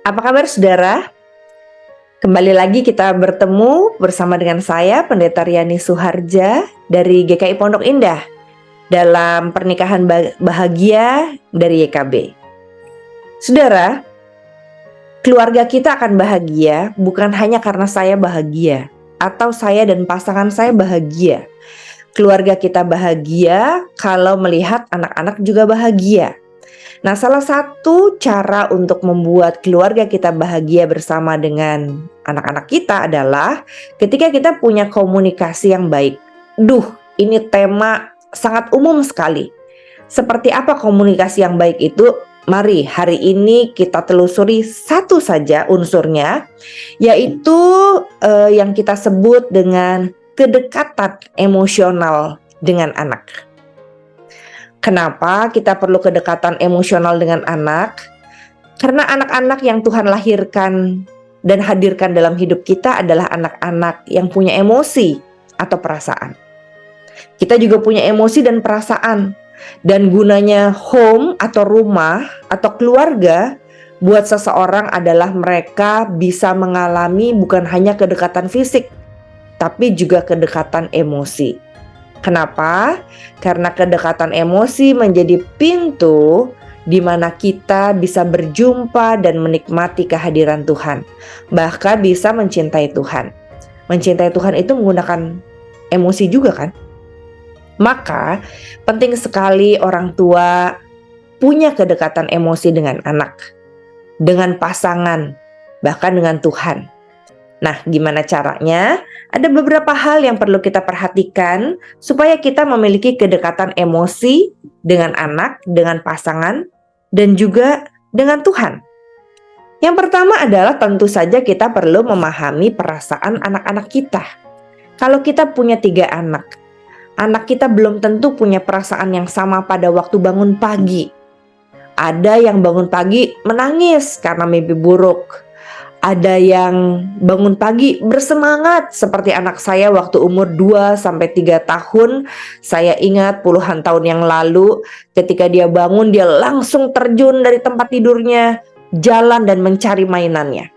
Apa kabar saudara? Kembali lagi kita bertemu bersama dengan saya Pendeta Riani Suharja dari GKI Pondok Indah dalam Pernikahan Bahagia dari YKB. Saudara, keluarga kita akan bahagia bukan hanya karena saya bahagia atau saya dan pasangan saya bahagia. Keluarga kita bahagia kalau melihat anak-anak juga bahagia. Nah, salah satu cara untuk membuat keluarga kita bahagia bersama dengan anak-anak kita adalah ketika kita punya komunikasi yang baik. Ini tema sangat umum sekali. Seperti apa komunikasi yang baik itu? Mari hari ini kita telusuri satu saja unsurnya, yaitu yang kita sebut dengan kedekatan emosional dengan anak. Kenapa kita perlu kedekatan emosional dengan anak? Karena anak-anak yang Tuhan lahirkan dan hadirkan dalam hidup kita adalah anak-anak yang punya emosi atau perasaan. Kita juga punya emosi dan perasaan. Dan gunanya home atau rumah atau keluarga buat seseorang adalah mereka bisa mengalami bukan hanya kedekatan fisik, tapi juga kedekatan emosi. Kenapa? Karena kedekatan emosi menjadi pintu di mana kita bisa berjumpa dan menikmati kehadiran Tuhan. Bahkan bisa mencintai Tuhan. Mencintai Tuhan itu menggunakan emosi juga kan? Maka penting sekali orang tua punya kedekatan emosi dengan anak, dengan pasangan, bahkan dengan Tuhan. Nah, gimana caranya? Ada beberapa hal yang perlu kita perhatikan supaya kita memiliki kedekatan emosi dengan anak, dengan pasangan, dan juga dengan Tuhan. Yang pertama adalah tentu saja kita perlu memahami perasaan anak-anak kita. Kalau kita punya 3 anak kita belum tentu punya perasaan yang sama pada waktu bangun pagi. Ada yang bangun pagi menangis karena mimpi buruk. Ada yang bangun pagi bersemangat seperti anak saya waktu umur 2-3 tahun. Saya ingat puluhan tahun yang lalu ketika dia bangun dia langsung terjun dari tempat tidurnya, jalan dan mencari mainannya.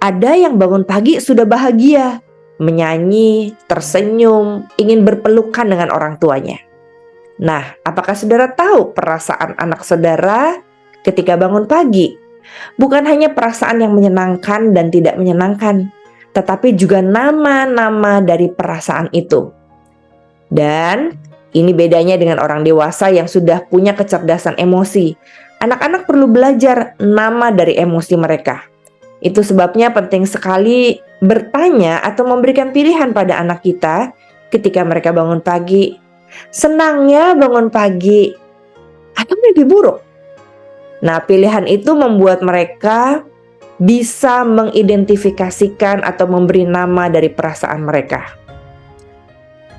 Ada yang bangun pagi sudah bahagia, menyanyi, tersenyum, ingin berpelukan dengan orang tuanya. Nah, apakah saudara tahu perasaan anak saudara ketika bangun pagi? Bukan hanya perasaan yang menyenangkan dan tidak menyenangkan, tetapi juga nama-nama dari perasaan itu. Dan ini bedanya dengan orang dewasa yang sudah punya kecerdasan emosi. Anak-anak perlu belajar nama dari emosi mereka. Itu sebabnya penting sekali bertanya atau memberikan pilihan pada anak kita ketika mereka bangun pagi. Senangnya bangun pagi atau mimpi buruk? Nah, pilihan itu membuat mereka bisa mengidentifikasikan atau memberi nama dari perasaan mereka.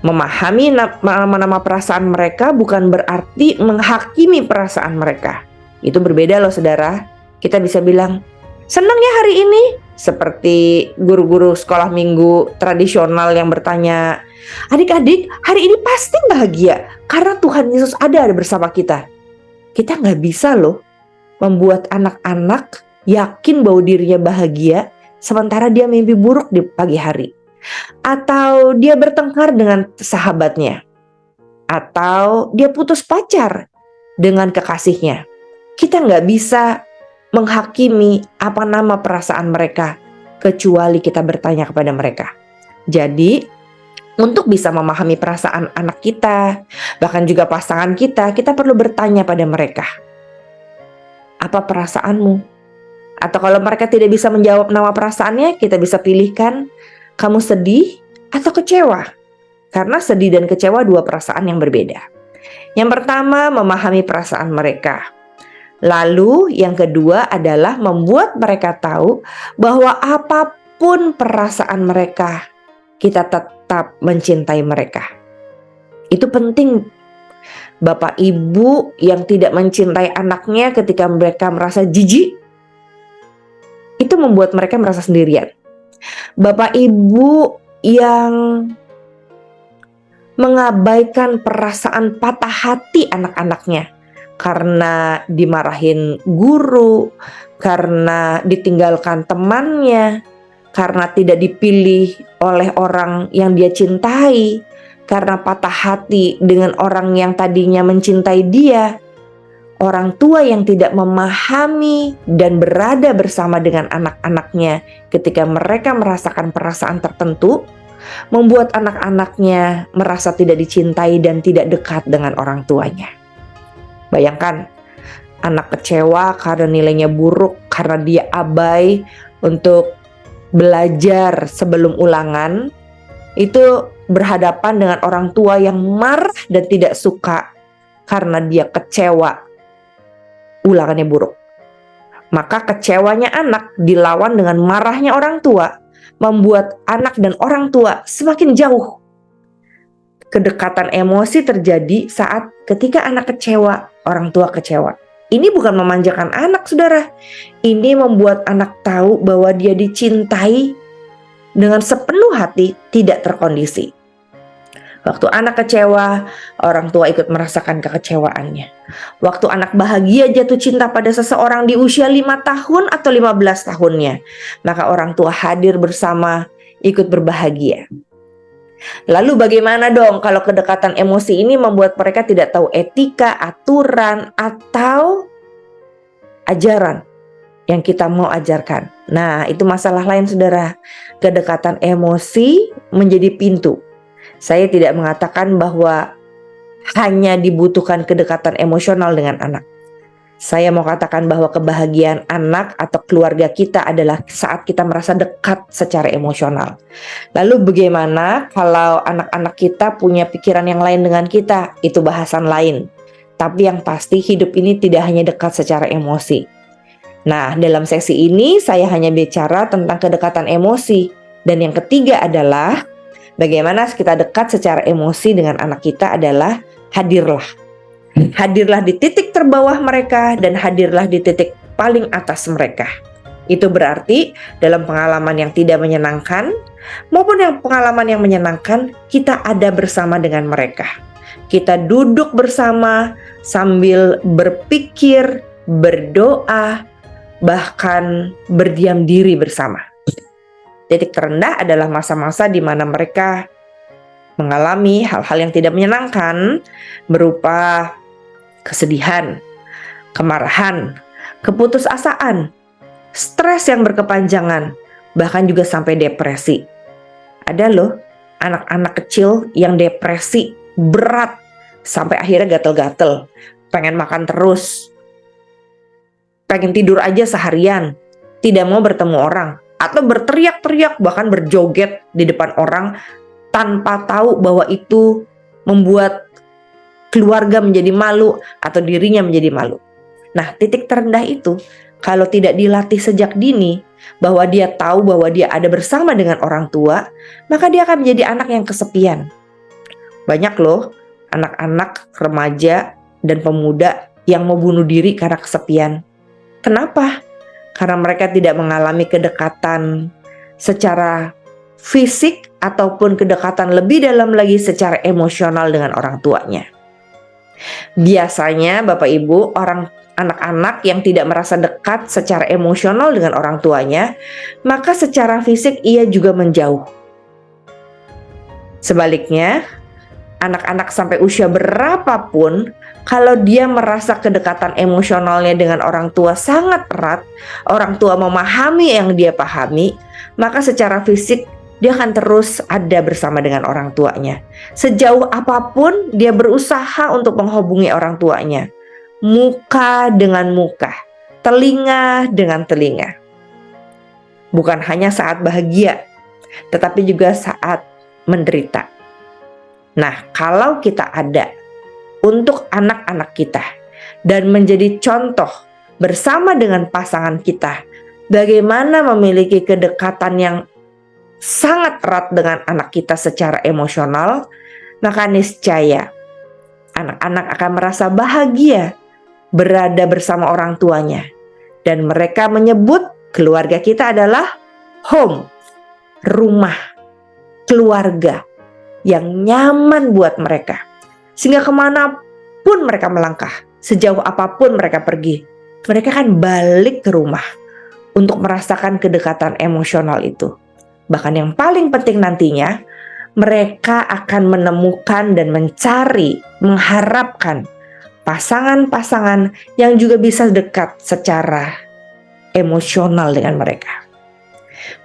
Memahami nama-nama perasaan mereka bukan berarti menghakimi perasaan mereka. Itu berbeda loh saudara. Kita bisa bilang, senang ya hari ini? Seperti guru-guru sekolah minggu tradisional yang bertanya, adik-adik hari ini pasti bahagia karena Tuhan Yesus ada bersama kita. Kita nggak bisa loh membuat anak-anak yakin bahwa dirinya bahagia sementara dia mimpi buruk di pagi hari. Atau dia bertengkar dengan sahabatnya. Atau dia putus pacar dengan kekasihnya. Kita nggak bisa menghakimi apa nama perasaan mereka kecuali kita bertanya kepada mereka. Jadi untuk bisa memahami perasaan anak kita, bahkan juga pasangan kita perlu bertanya pada mereka. Apa perasaanmu? Atau kalau mereka tidak bisa menjawab nama perasaannya, kita bisa pilihkan kamu sedih atau kecewa. Karena sedih dan kecewa 2 perasaan yang berbeda. Yang pertama, memahami perasaan mereka. Lalu yang kedua adalah membuat mereka tahu bahwa apapun perasaan mereka, kita tetap mencintai mereka. Itu penting. Bapak ibu yang tidak mencintai anaknya ketika mereka merasa jijik, itu membuat mereka merasa sendirian. Bapak ibu yang mengabaikan perasaan patah hati anak-anaknya, karena dimarahin guru, karena ditinggalkan temannya, karena tidak dipilih oleh orang yang dia cintai, karena patah hati dengan orang yang tadinya mencintai dia. Orang tua yang tidak memahami dan berada bersama dengan anak-anaknya ketika mereka merasakan perasaan tertentu, membuat anak-anaknya merasa tidak dicintai dan tidak dekat dengan orang tuanya. Bayangkan, anak kecewa karena nilainya buruk, karena dia abai untuk belajar sebelum ulangan, itu berhadapan dengan orang tua yang marah dan tidak suka karena dia kecewa ulangannya buruk. Maka kecewanya anak dilawan dengan marahnya orang tua, membuat anak dan orang tua semakin jauh. Kedekatan emosi terjadi saat ketika anak kecewa, orang tua kecewa. Ini bukan memanjakan anak, saudara. Ini membuat anak tahu bahwa dia dicintai dengan sepenuh hati, tidak terkondisi. Waktu anak kecewa, orang tua ikut merasakan kekecewaannya. Waktu anak bahagia jatuh cinta pada seseorang di usia 5 tahun atau 15 tahunnya, maka orang tua hadir bersama, ikut berbahagia. Lalu bagaimana dong kalau kedekatan emosi ini membuat mereka tidak tahu etika, aturan, atau ajaran yang kita mau ajarkan? Nah, itu masalah lain, saudara. Kedekatan emosi menjadi pintu. Saya tidak mengatakan bahwa hanya dibutuhkan kedekatan emosional dengan anak. Saya mau katakan bahwa kebahagiaan anak atau keluarga kita adalah saat kita merasa dekat secara emosional. Lalu bagaimana kalau anak-anak kita punya pikiran yang lain dengan kita? Itu bahasan lain. Tapi yang pasti hidup ini tidak hanya dekat secara emosi. Nah, dalam sesi ini saya hanya bicara tentang kedekatan emosi. Dan yang ketiga adalah bagaimana kita dekat secara emosi dengan anak kita adalah hadirlah. Hadirlah di titik terbawah mereka dan hadirlah di titik paling atas mereka. Itu berarti dalam pengalaman yang tidak menyenangkan maupun yang pengalaman yang menyenangkan, kita ada bersama dengan mereka. Kita duduk bersama sambil berpikir, berdoa, bahkan berdiam diri bersama. Titik terendah adalah masa-masa di mana mereka mengalami hal-hal yang tidak menyenangkan berupa kesedihan, kemarahan, keputusasaan, stres yang berkepanjangan, bahkan juga sampai depresi. Ada loh anak-anak kecil yang depresi berat sampai akhirnya gatel-gatel, pengen makan terus, pengen tidur aja seharian, tidak mau bertemu orang, atau berteriak-teriak bahkan berjoget di depan orang tanpa tahu bahwa itu membuat keluarga menjadi malu atau dirinya menjadi malu. Nah, titik terendah itu kalau tidak dilatih sejak dini bahwa dia tahu bahwa dia ada bersama dengan orang tua, maka dia akan menjadi anak yang kesepian. Banyak loh anak-anak, remaja, dan pemuda yang mau bunuh diri karena kesepian. Kenapa? Karena mereka tidak mengalami kedekatan secara fisik ataupun kedekatan lebih dalam lagi secara emosional dengan orang tuanya. Biasanya Bapak Ibu, anak-anak yang tidak merasa dekat secara emosional dengan orang tuanya, maka secara fisik ia juga menjauh. Sebaliknya, anak-anak sampai usia berapapun, kalau dia merasa kedekatan emosionalnya dengan orang tua sangat erat, orang tua memahami yang dia pahami, maka secara fisik dia akan terus ada bersama dengan orang tuanya. Sejauh apapun dia berusaha untuk menghubungi orang tuanya. Muka dengan muka, telinga dengan telinga. Bukan hanya saat bahagia, tetapi juga saat menderita. Nah, kalau kita ada untuk anak-anak kita dan menjadi contoh bersama dengan pasangan kita, bagaimana memiliki kedekatan yang sangat erat dengan anak kita secara emosional, maka niscaya anak-anak akan merasa bahagia berada bersama orang tuanya. Dan mereka menyebut keluarga kita adalah home, rumah, keluarga yang nyaman buat mereka. Sehingga kemanapun mereka melangkah, sejauh apapun mereka pergi, mereka akan balik ke rumah untuk merasakan kedekatan emosional itu. Bahkan yang paling penting nantinya, mereka akan menemukan dan mencari, mengharapkan pasangan-pasangan yang juga bisa dekat secara emosional dengan mereka.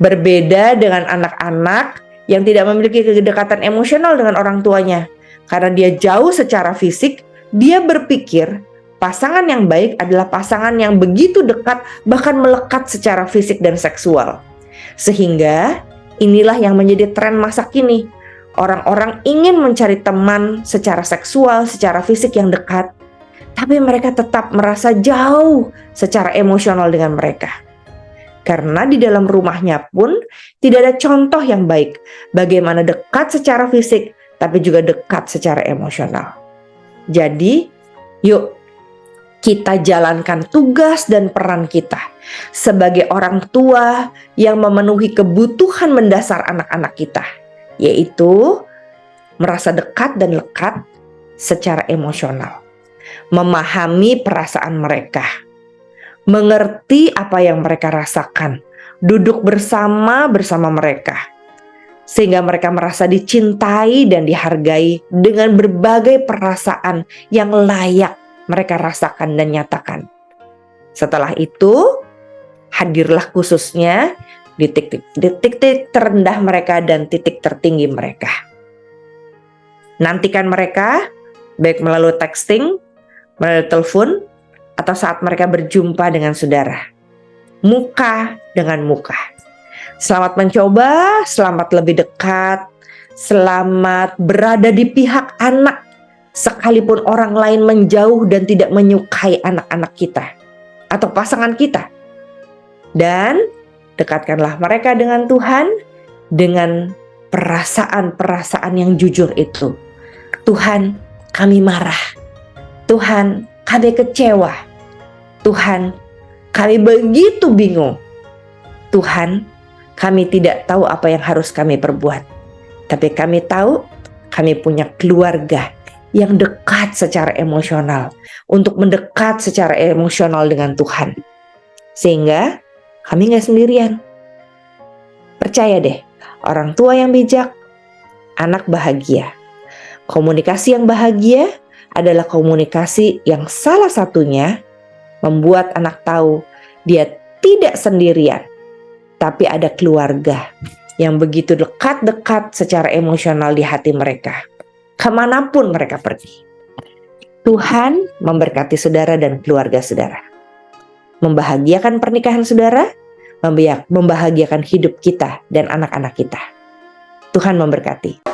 Berbeda dengan anak-anak yang tidak memiliki kedekatan emosional dengan orang tuanya. Karena dia jauh secara fisik, dia berpikir pasangan yang baik adalah pasangan yang begitu dekat, bahkan melekat secara fisik dan seksual. Sehingga inilah yang menjadi tren masa kini. Orang-orang ingin mencari teman secara seksual, secara fisik yang dekat, tapi mereka tetap merasa jauh secara emosional dengan mereka. Karena di dalam rumahnya pun tidak ada contoh yang baik bagaimana dekat secara fisik, tapi juga dekat secara emosional. Jadi, yuk kita jalankan tugas dan peran kita sebagai orang tua yang memenuhi kebutuhan mendasar anak-anak kita, yaitu merasa dekat dan lekat secara emosional, memahami perasaan mereka, mengerti apa yang mereka rasakan, duduk bersama mereka, sehingga mereka merasa dicintai dan dihargai dengan berbagai perasaan yang layak mereka rasakan dan nyatakan. Setelah itu, hadirlah khususnya di titik terendah mereka dan titik tertinggi mereka. Nantikan mereka, baik melalui texting, melalui telepon, atau saat mereka berjumpa dengan saudara. Muka dengan muka. Selamat mencoba, selamat lebih dekat, selamat berada di pihak anak, sekalipun orang lain menjauh dan tidak menyukai anak-anak kita atau pasangan kita. Dan dekatkanlah mereka dengan Tuhan dengan perasaan-perasaan yang jujur itu. Tuhan, kami marah. Tuhan, kami kecewa. Tuhan, kami begitu bingung. Tuhan, kami tidak tahu apa yang harus kami perbuat. Tapi kami tahu kami punya keluarga yang dekat secara emosional. Untuk mendekat secara emosional dengan Tuhan. Sehingga kami gak sendirian. Percaya deh, orang tua yang bijak, anak bahagia. Komunikasi yang bahagia adalah komunikasi yang salah satunya membuat anak tahu dia tidak sendirian, tapi ada keluarga yang begitu dekat-dekat secara emosional di hati mereka, kemanapun mereka pergi. Tuhan memberkati saudara dan keluarga saudara, membahagiakan pernikahan saudara, membahagiakan hidup kita dan anak-anak kita. Tuhan memberkati.